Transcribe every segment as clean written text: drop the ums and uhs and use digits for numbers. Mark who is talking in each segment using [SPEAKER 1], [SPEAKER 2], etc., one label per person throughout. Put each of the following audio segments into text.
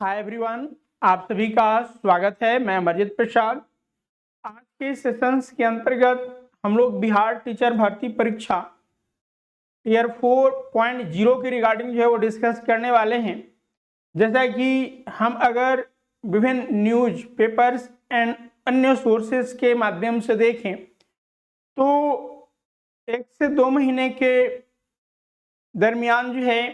[SPEAKER 1] Hi everyone, आप सभी का स्वागत है। मैं अमरजीत प्रसाद। आज के सेशंस के अंतर्गत हम लोग बिहार टीचर भर्ती परीक्षा ईयर 4.0 के रिगार्डिंग जो है वो डिस्कस करने वाले हैं। जैसा कि हम अगर विभिन्न न्यूज पेपर्स एंड अन्य सोर्सेस के माध्यम से देखें तो 1 से 2 महीने के दरमियान जो है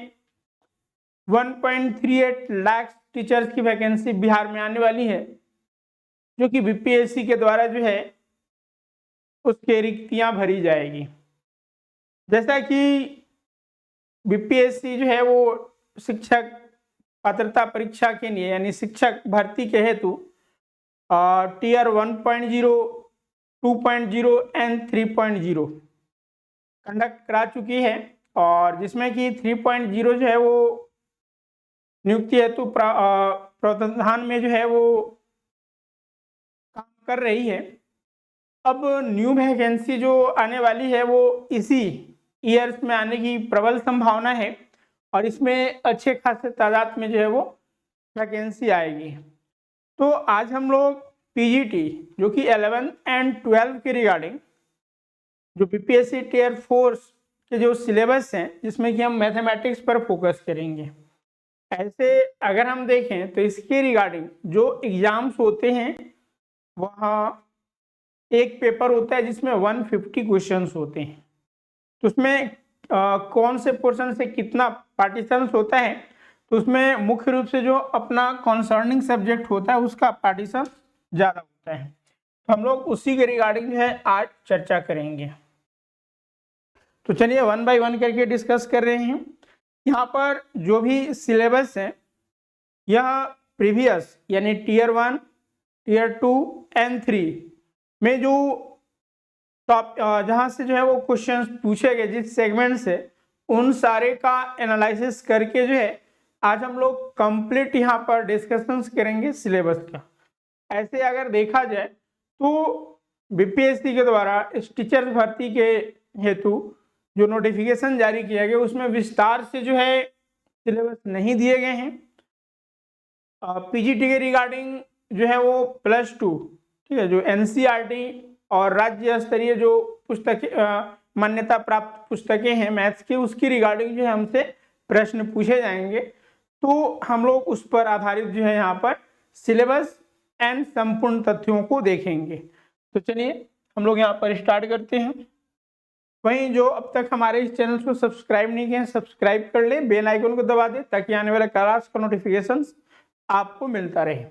[SPEAKER 1] 1.38 लाख टीचर्स की वैकेंसी बिहार में आने वाली है, जो कि बीपीएससी के द्वारा जो है उसके रिक्तियां भरी जाएगी। जैसा कि बीपीएससी जो है वो शिक्षक पात्रता परीक्षा के लिए यानी शिक्षक भर्ती के हेतु टीयर 1.0, 2.0 एंड 3.0 कंडक्ट करा चुकी है, और जिसमें कि 3.0 जो है वो नियुक्ति हेतु प्रावधान में जो है वो काम कर रही है। अब न्यू वैकेंसी जो आने वाली है वो इसी ईयर्स में आने की प्रबल संभावना है, और इसमें अच्छे खासे तादाद में जो है वो वैकेंसी आएगी। तो आज हम लोग पीजीटी जो कि 11 एंड 12 के रिगार्डिंग जो बीपीएससी टीयर 4 के जो सिलेबस हैं, जिसमें कि हम मैथमेटिक्स पर फोकस करेंगे। ऐसे अगर हम देखें तो इसके रिगार्डिंग जो एग्जाम्स होते हैं वहाँ एक पेपर होता है जिसमें 150 क्वेश्चंस होते हैं। तो उसमें कौन से पोर्शन से कितना पार्टीशंस होता है, तो उसमें मुख्य रूप से जो अपना कंसर्निंग सब्जेक्ट होता है उसका पार्टीशन ज़्यादा होता है। तो हम लोग उसी के रिगार्डिंग जो है आज चर्चा करेंगे। तो चलिए 1 बाय 1 करके डिस्कस कर रहे हैं। यहाँ पर जो भी सिलेबस है यह प्रीवियस यानी टीयर 1, टीयर 2 एंड 3 में जो टॉप जहाँ से जो है वो क्वेश्चंस पूछे गए जिस सेगमेंट से, उन सारे का एनालिसिस करके जो है आज हम लोग कंप्लीट यहाँ पर डिस्कशंस करेंगे सिलेबस का। ऐसे अगर देखा जाए तो बीपीएससी के द्वारा इस टीचर भर्ती के हेतु जो नोटिफिकेशन जारी किया गया उसमें विस्तार से जो है सिलेबस नहीं दिए गए हैं। पीजीटी के रिगार्डिंग जो है वो +2, ठीक है, जो एनसीईआरटी और राज्य स्तरीय जो पुस्तकें मान्यता प्राप्त पुस्तकें हैं मैथ्स की, उसकी रिगार्डिंग जो है हमसे प्रश्न पूछे जाएंगे। तो हम लोग उस पर आधारित जो है यहाँ पर सिलेबस एंड संपूर्ण तथ्यों को देखेंगे। तो चलिए हम लोग यहाँ पर स्टार्ट करते हैं। वहीं जो अब तक हमारे इस चैनल को सब्सक्राइब नहीं किए हैं, सब्सक्राइब कर ले, बेल आइकन को दबा दे ताकि आने वाले क्लास का नोटिफिकेशंस आपको मिलता रहे।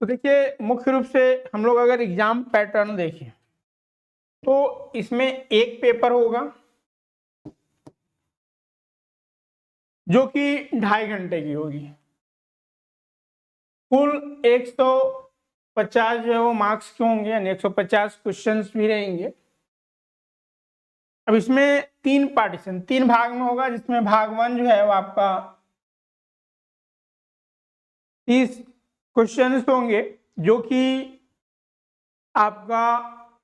[SPEAKER 1] तो देखिए मुख्य रूप से हम लोग अगर एग्जाम पैटर्न देखें तो इसमें एक पेपर होगा जो कि 2.5 घंटे की होगी। कुल 150 जो है वो मार्क्स के होंगे, यानी 150 क्वेश्चंस भी रहेंगे। अब इसमें 3 पार्टीशन 3 भाग में होगा, जिसमें भाग 1 जो है वो आपका 30 क्वेश्चंस होंगे जो कि आपका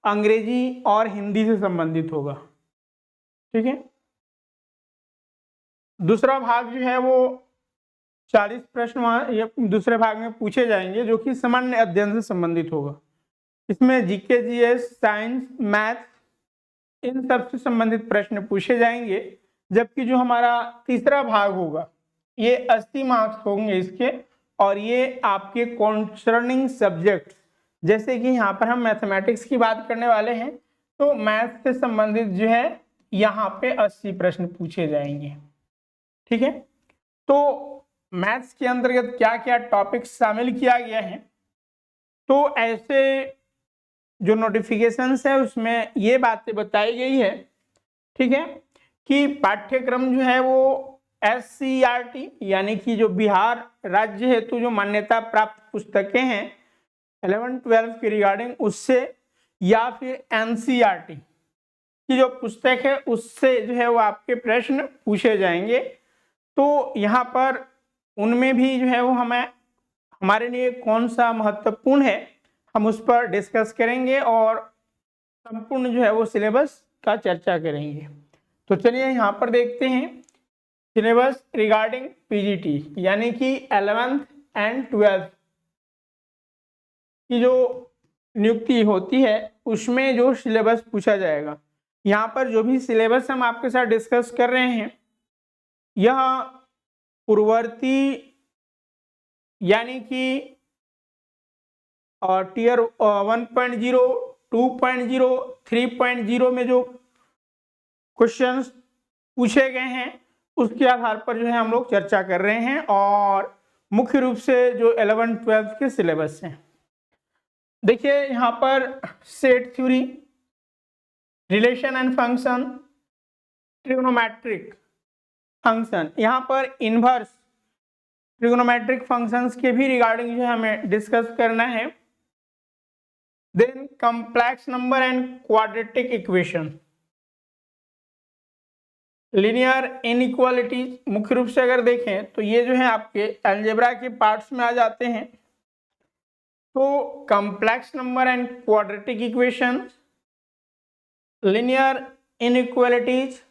[SPEAKER 1] अंग्रेजी और हिंदी से संबंधित होगा, ठीक है। दूसरा भाग जो है वो 40 प्रश्न दूसरे भाग में पूछे जाएंगे जो कि सामान्य अध्ययन से संबंधित होगा। इसमें GK, GS, science, math in सब से संबंधित प्रश्न पूछे जाएंगे। जबकि जो हमारा तीसरा भाग होगा ये 80 मार्क्स होंगे इसके, और ये आपके कंसर्निंग सब्जेक्ट, जैसे कि यहाँ पर हम मैथमेटिक्स की बात करने वाले हैं तो मैथ से संबंधित जो है यहाँ पे 80 प्रश्न पूछे जाएंगे, ठीक है। तो मैथ्स के अंतर्गत क्या क्या टॉपिक्स शामिल किया गया है, तो ऐसे जो नोटिफिकेशंस है उसमें ये बातें बताई गई है, ठीक है, कि पाठ्यक्रम जो है वो एससीईआरटी यानी कि जो बिहार राज्य हेतु जो मान्यता प्राप्त पुस्तकें हैं 11-12 के रिगार्डिंग उससे, या फिर एनसीईआरटी की जो पुस्तक है उससे जो है वो आपके प्रश्न पूछे जाएंगे। तो यहाँ पर उनमें भी जो है वो हमारे लिए कौन सा महत्वपूर्ण है हम उस पर डिस्कस करेंगे और संपूर्ण जो है वो सिलेबस का चर्चा करेंगे। तो चलिए यहाँ पर देखते हैं सिलेबस रिगार्डिंग पीजीटी, यानी कि 11th एंड 12th की जो नियुक्ति होती है उसमें जो सिलेबस पूछा जाएगा। यहाँ पर जो भी सिलेबस हम आपके साथ डिस्कस कर रहे हैं यह पूर्ववर्ती यानी कि टीयर 1.0, 2.0, 3.0 में जो क्वेश्चंस पूछे गए हैं उसके आधार पर जो है हम लोग चर्चा कर रहे हैं, और मुख्य रूप से जो 11th-12th के सिलेबस हैं। देखिए यहाँ पर set theory, relation and function, trigonometric function, यहाँ पर इनवर्स ट्रिग्नोमेट्रिक फंक्शंस के भी रिगार्डिंग जो है हमें डिस्कस करना है। Then complex number and quadratic equation, linear inequalities, मुख्य रूप से अगर देखें तो ये जो है आपके अलजेब्रा के पार्ट्स में आ जाते हैं। तो complex number and quadratic equation, linear inequalities,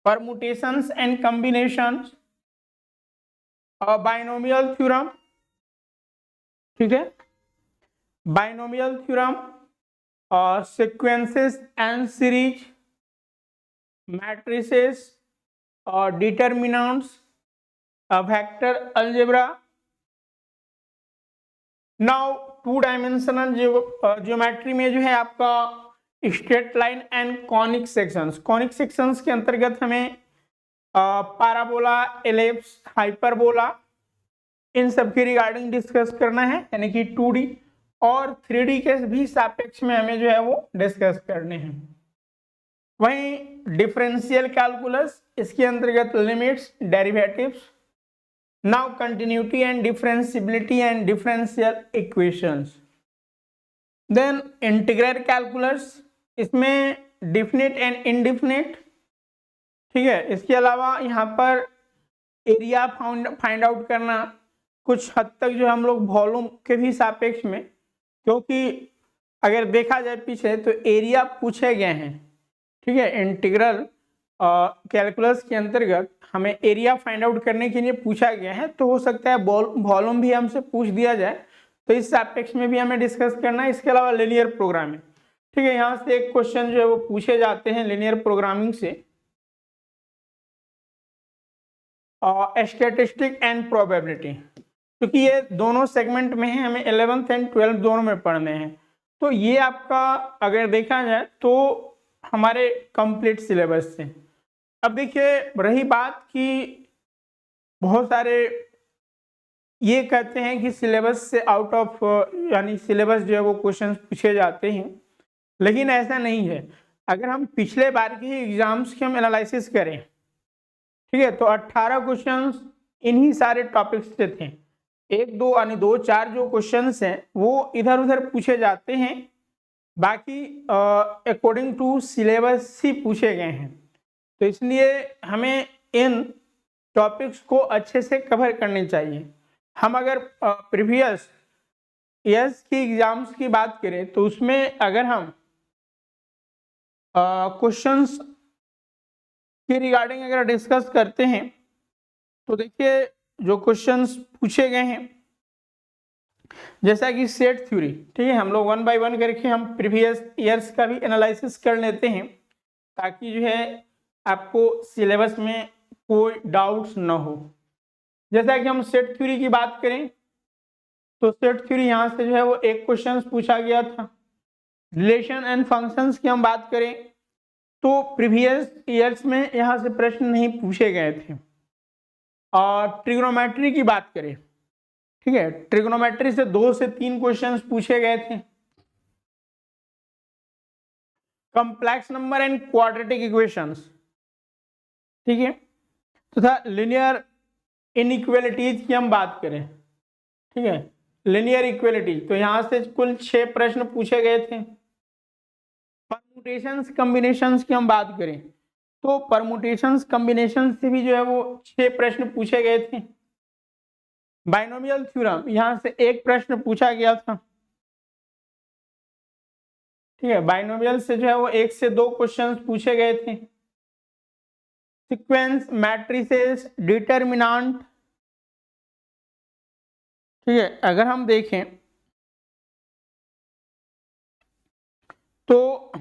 [SPEAKER 1] permutations and combinations, binomial theorem, ठीक है, बाइनोमियल थ्योरम, और सीक्वेंसेस एंड सीरीज, मैट्रिसेस और determinants, vector algebra. Now two dimensional geometry में जो है आपका straight line and conic sections, conic sections के अंतर्गत हमें पैराबोला, एलिप्स, हाइपरबोला, इन सब की रिगार्डिंग डिस्कस करना है, यानी कि 2D और 3D के भी सापेक्ष में हमें जो है वो डिस्कस करने हैं। वहीं डिफरेंशियल कैलकुलस, इसके अंतर्गत limits, derivatives, now continuity and differentiability and differential equations. Then integral calculus, इसमें डिफिनिट एंड इनडिफिनिट, ठीक है। इसके अलावा यहाँ पर एरिया फाइंड आउट करना, कुछ हद तक जो हम लोग वॉल्यूम के भी सापेक्ष में, क्योंकि अगर देखा जाए पीछे तो एरिया पूछे गए हैं, ठीक है। इंटीग्रल कैलकुलस के अंतर्गत हमें एरिया फाइंड आउट करने के लिए पूछा गया है, तो हो सकता है वॉल्यूम भी हमसे पूछ दिया जाए, तो इस सापेक्ष में भी हमें डिस्कस करना है। इसके अलावा लीनियर प्रोग्रामिंग, ठीक है, यहाँ से एक क्वेश्चन जो है वो पूछे जाते हैं लीनियर प्रोग्रामिंग से, स्टैटिस्टिक एंड प्रोबेबिलिटी, क्योंकि ये दोनों सेगमेंट में है, हमें 11th एंड 12th दोनों में पढ़ने हैं। तो ये आपका अगर देखा जाए तो हमारे कंप्लीट सिलेबस से। अब देखिए रही बात कि बहुत सारे ये कहते हैं कि सिलेबस से आउट ऑफ, यानी सिलेबस जो है वो क्वेश्चंस पूछे जाते हैं, लेकिन ऐसा नहीं है। अगर हम पिछले बार के एग्जाम्स की हम एनालिसिस करें, ठीक है, तो 18 क्वेश्चंस इन्हीं सारे टॉपिक्स से थे। 1, 2 यानी 2, 4 जो क्वेश्चंस हैं वो इधर उधर पूछे जाते हैं, बाकी अकॉर्डिंग टू सिलेबस ही पूछे गए हैं। तो इसलिए हमें इन टॉपिक्स को अच्छे से कवर करने चाहिए। हम अगर प्रीवियस ईयर्स की एग्जाम्स की बात करें तो उसमें अगर हम क्वेश्चंस की रिगार्डिंग अगर डिस्कस करते हैं तो देखिए जो क्वेश्चंस पूछे गए हैं, जैसा कि सेट थ्योरी, ठीक है, हम लोग 1 बाय 1 करके हम प्रीवियस ईयर्स का भी एनालिसिस कर लेते हैं, ताकि जो है आपको सिलेबस में कोई डाउट्स ना हो। जैसा कि हम सेट थ्योरी की बात करें तो सेट थ्योरी यहाँ से जो है वो एक क्वेश्चन पूछा गया था। रिलेशन एंड फंक्शंस की हम बात करें तो प्रीवियस ईयर्स में यहाँ से प्रश्न नहीं पूछे गए थे। और ट्रिग्नोमेट्री की बात करें, ठीक है, ट्रिग्नोमेट्री से 2 से 3 क्वेश्चंस पूछे गए थे। Complex number and quadratic equations, ठीक है, तथा लीनियर इनइक्वालिटीज की हम बात करें, ठीक है, लीनियर इक्वालिटी, तो यहां से कुल 6 प्रश्न पूछे गए थे। परमुटेशंस कॉम्बिनेशंस की हम बात करें तो परमुटेशंस कॉम्बिनेशन से भी जो है वो 6 प्रश्न पूछे गए थे। बाइनोमियल थ्योरम, यहां से एक प्रश्न पूछा गया था, ठीक है, बाइनोमियल से जो है वो 1 से 2 क्वेश्चंस पूछे गए थे। Sequence, matrices, determinant. ठीक है, अगर हम देखें तो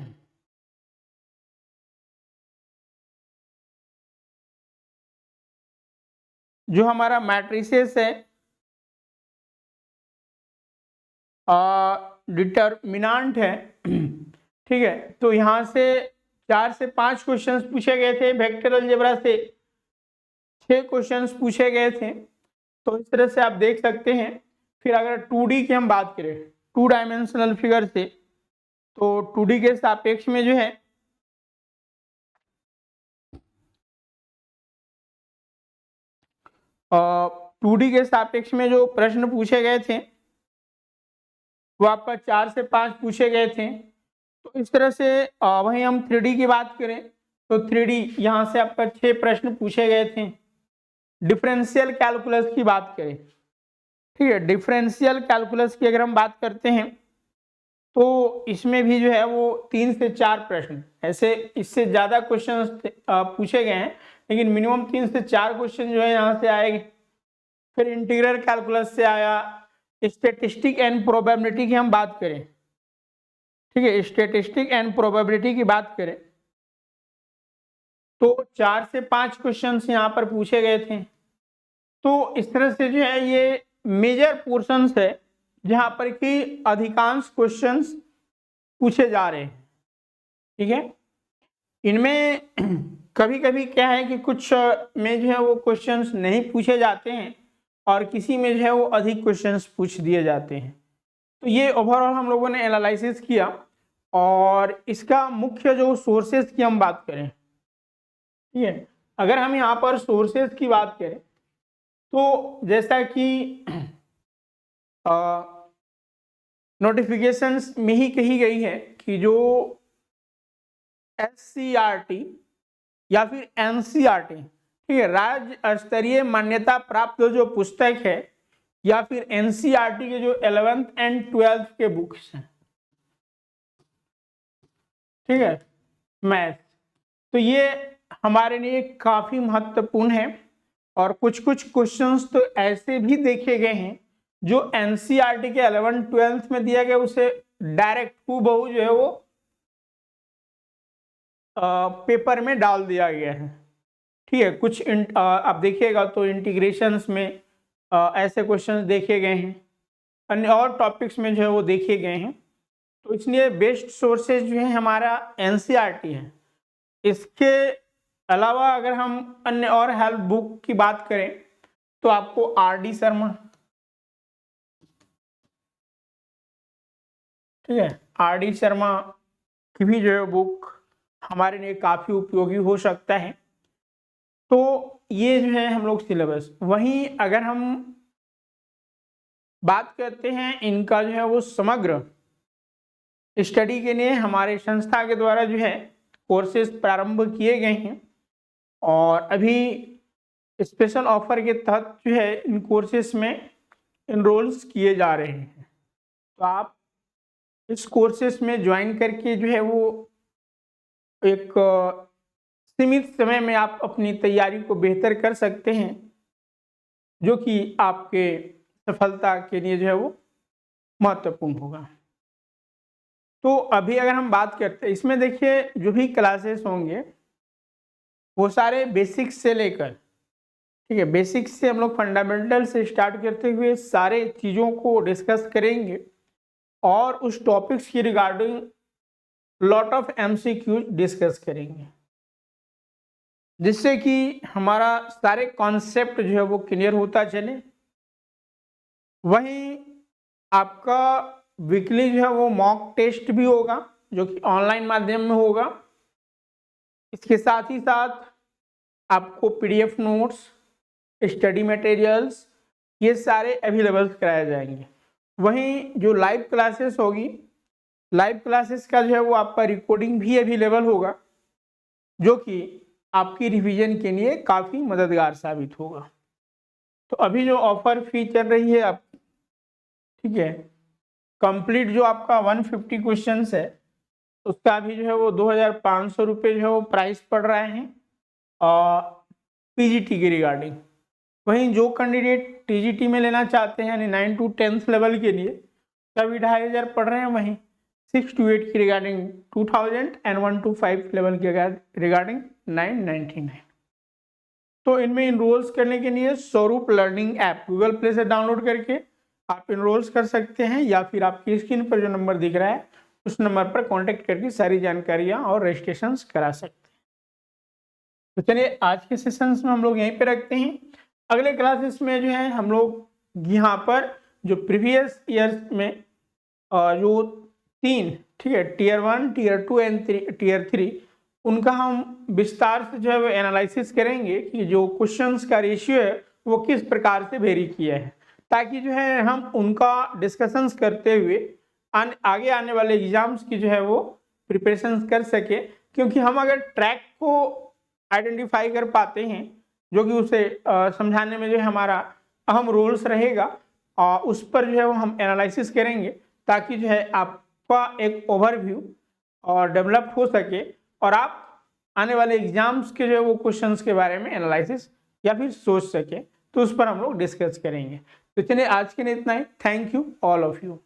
[SPEAKER 1] जो हमारा मैट्रिसेस है, डिटर्मिनेंट है, ठीक है, तो यहाँ से 4 से 5 क्वेश्चंस पूछे गए थे, वेक्टर अलजेब्रा से 6 क्वेश्चंस पूछे गए थे। तो इस तरह से आप देख सकते हैं। फिर अगर 2D की हम बात करें, 2 डायमेंशनल फिगर से, तो 2D के सापेक्ष में जो है 2D के सापेक्ष में जो प्रश्न पूछे गए थे वो आपका 4 से 5 पूछे गए थे। तो इस तरह से वहीं हम 3D की बात करें तो 3D यहाँ से आपका 6 प्रश्न पूछे गए थे। डिफरेंशियल कैलकुलस की बात करें, ठीक है, डिफरेंशियल कैलकुलस की अगर हम बात करते हैं तो इसमें भी जो है वो 3 से 4 प्रश्न, ऐसे इससे ज़्यादा क्वेश्चन पूछे गए हैं, लेकिन मिनिमम 3 से 4 क्वेश्चन जो है यहाँ से आएंगे। फिर इंटीग्रल कैलकुलस से आया। स्टैटिस्टिक एंड प्रोबेबिलिटी की हम बात करें, ठीक है, स्टैटिस्टिक एंड प्रोबेबिलिटी की बात करें तो 4 से 5 क्वेश्चंस यहाँ पर पूछे गए थे। तो इस तरह से जो है ये मेजर पोर्शंस है जहाँ पर कि अधिकांश क्वेश्चंस पूछे जा रहे हैं, ठीक है। इनमें कभी कभी क्या है कि कुछ में जो है वो क्वेश्चंस नहीं पूछे जाते हैं और किसी में जो है वो अधिक क्वेश्चंस पूछ दिए जाते हैं। तो ये ओवरऑल हम लोगों ने एनालिसिस किया। और इसका मुख्य जो सोर्सेज की हम बात करें, ठीक है, अगर हम यहाँ पर सोर्सेज की बात करें तो जैसा कि नोटिफिकेशंस में ही कही गई है कि जो SCRT या फिर NCRT, ठीक है, राज्य स्तरीय मान्यता प्राप्त जो पुस्तक है, या फिर NCRT के जो 11th एंड 12th के बुक्स हैं, ठीक है, मैथ, तो ये हमारे लिए काफी महत्वपूर्ण है। और कुछ कुछ क्वेश्चंस तो ऐसे भी देखे गए हैं जो NCRT के 11th 12th में दिया गया उसे डायरेक्ट हूबहू जो है वो पेपर में डाल दिया गया है, ठीक है। कुछ आप देखिएगा तो इंटीग्रेशंस में ऐसे क्वेश्चंस देखे गए हैं, अन्य और टॉपिक्स में जो है वो देखे गए हैं। तो इसलिए बेस्ट सोर्सेज जो है हमारा NCRT है। इसके अलावा अगर हम अन्य और हेल्प बुक की बात करें तो आपको RD शर्मा, ठीक है, RD शर्मा की भी जो है बुक हमारे लिए काफ़ी उपयोगी हो सकता है। तो ये जो है हम लोग सिलेबस। वहीं अगर हम बात करते हैं इनका जो है वो समग्र स्टडी के लिए हमारे संस्था के द्वारा जो है कोर्सेज प्रारंभ किए गए हैं और अभी स्पेशल ऑफर के तहत जो है इन कोर्सेज में इनरोल्स किए जा रहे हैं। तो आप इस कोर्सेज में ज्वाइन करके जो है वो एक सीमित समय में आप अपनी तैयारी को बेहतर कर सकते हैं, जो कि आपके सफलता के लिए जो है वो महत्वपूर्ण होगा। तो अभी अगर हम बात करते हैं इसमें, देखिए जो भी क्लासेस होंगे वो सारे बेसिक्स से लेकर, ठीक है, बेसिक्स से हम लोग फंडामेंटल से स्टार्ट करते हुए सारे चीज़ों को डिस्कस करेंगे और उस टॉपिक्स की regarding lot of MCQ discuss करेंगे, जिससे कि हमारा सारे कॉन्सेप्ट जो है वो क्लियर होता चले। वहीं आपका वीकली जो है वो मॉक टेस्ट भी होगा जो कि ऑनलाइन माध्यम में होगा। इसके साथ ही साथ आपको PDF नोट्स, स्टडी मटेरियल्स, ये सारे अवेलेबल कराए जाएंगे। वहीं जो लाइव क्लासेस होगी, लाइव क्लासेस का जो है वो आपका रिकॉर्डिंग भी अवेलेबल होगा, जो कि आपकी रिवीजन के लिए काफ़ी मददगार साबित होगा। तो अभी जो ऑफर फी चल रही है आप, ठीक है, कंप्लीट जो आपका 150 क्वेश्चंस है उसका भी जो है वो 2500 रुपये जो है वो प्राइस पड़ रहा है। पीजीटी के रिगार्डिंग। वहीं जो कैंडिडेट टीजीटी में लेना चाहते हैं यानी 9 to 10th लेवल के लिए कभी 2500 पढ़ रहे हैं, वहीं 6 to 8 की रिगार्डिंग 2000 एंड 1 to 5 लेवल के रिगार्डिंग 999। तो इनमें इनरोल्स करने के लिए स्वरूप लर्निंग ऐप गूगल प्ले से डाउनलोड करके आप इनरोल्स कर सकते हैं, या फिर आपकी स्क्रीन पर जो नंबर दिख रहा है उस नंबर पर कांटेक्ट करके सारी जानकारियां और रजिस्ट्रेशन करा सकते हैं। तो चलिए आज के सेशंस में हम लोग यहीं पे रखते हैं। अगले क्लासेस में जो है हम लोग यहाँ पर जो प्रीवियस ईयर्स में जो 3 ठीक है टीयर 1, टीयर 2 एंड टीयर 3 उनका हम विस्तार से जो है वो एनालिसिस करेंगे कि जो क्वेश्चंस का रेशियो है वो किस प्रकार से वेरी किया है, ताकि जो है हम उनका डिस्कशंस करते हुए आगे आने वाले एग्जाम्स की जो है वो प्रिपरेशन कर सके। क्योंकि हम अगर ट्रैक को आइडेंटिफाई कर पाते हैं जो कि उसे समझाने में जो है हमारा अहम रोल्स रहेगा, उस पर जो है वो हम एनालिसिस करेंगे ताकि जो है आपका एक ओवरव्यू और डेवलप हो सके और आप आने वाले एग्जाम्स के जो है वो क्वेश्चंस के बारे में एनालिसिस या फिर सोच सके। तो उस पर हम लोग डिस्कस करेंगे। तो चलिए आज के लिए इतना ही। Thank you all of you.